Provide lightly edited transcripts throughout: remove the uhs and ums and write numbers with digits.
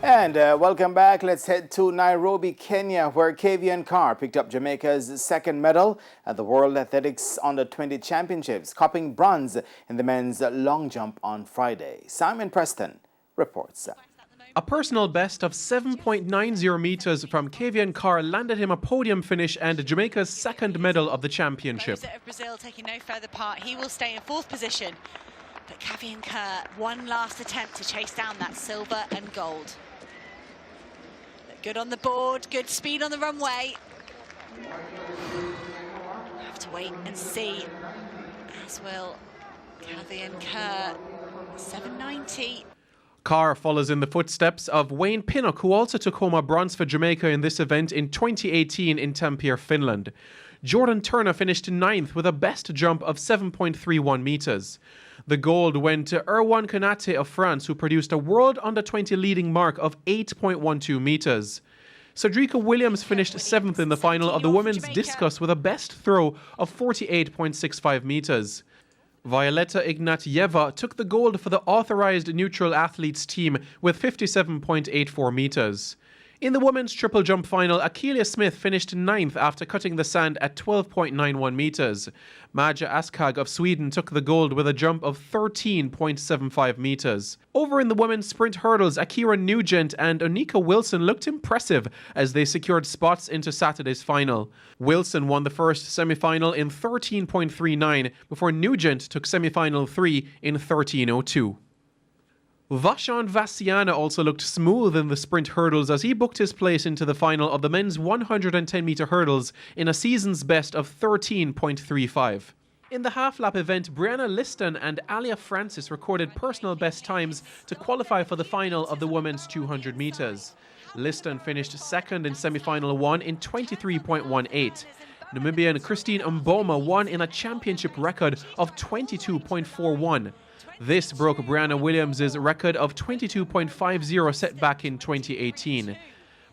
And welcome back. Let's head to Nairobi, Kenya, where Kavian Carr picked up Jamaica's second medal at the World Athletics Under-20 Championships, copping bronze in the men's long jump on Friday. Simon Preston reports. A personal best of 7.90 meters from Kavian Carr landed him a podium finish and Jamaica's second medal of the championship. Of Brazil taking no further part. He will stay in fourth position. But Kavian Carr, one last attempt to chase down that silver and gold. Good on the board, good speed on the runway. Have to wait and see, as will Kavian Carr, 790. Carr follows in the footsteps of Wayne Pinnock, who also took home a bronze for Jamaica in this event in 2018 in Tampere, Finland. Jordan Turner finished ninth with a best jump of 7.31 meters. The gold went to Erwan Konate of France, who produced a world under-20 leading mark of 8.12 meters. Cedrica Williams finished seventh in the final of the women's discus with a best throw of 48.65 meters. Violeta Ignatieva took the gold for the authorized neutral athletes team with 57.84 meters. In the women's triple jump final, Akeelia Smith finished ninth after cutting the sand at 12.91 meters. Maja Askag of Sweden took the gold with a jump of 13.75 meters. Over in the women's sprint hurdles, Akira Nugent and Onika Wilson looked impressive as they secured spots into Saturday's final. Wilson won the first semi-final in 13.39 before Nugent took semi-final 3 in 13.02. Vashon Vassiana also looked smooth in the sprint hurdles as he booked his place into the final of the men's 110-meter hurdles in a season's best of 13.35. In the half-lap event, Brianna Liston and Alia Francis recorded personal best times to qualify for the final of the women's 200 meters. Liston finished second in semi-final 1 in 23.18. Namibian Christine Mboma won in a championship record of 22.41. This broke Brianna Williams' record of 22.50 set back in 2018.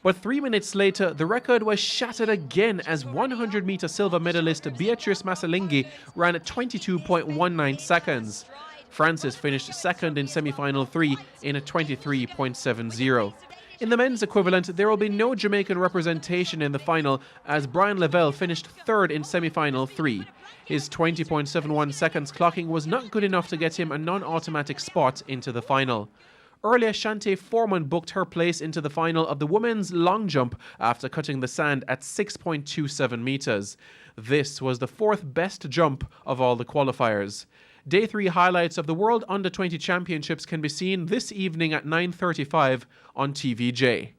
But 3 minutes later, the record was shattered again as 100-meter silver medalist Beatrice Masalingi ran at 22.19 seconds. Francis finished second in semi-final 3 in a 23.70. In the men's equivalent, there will be no Jamaican representation in the final as Brian Lavelle finished third in semi-final 3. His 20.71 seconds clocking was not good enough to get him a non-automatic spot into the final. Earlier, Shante Foreman booked her place into the final of the women's long jump after cutting the sand at 6.27 meters. This was the fourth best jump of all the qualifiers. Day 3 highlights of the World Under-20 Championships can be seen this evening at 9:35 on TVJ.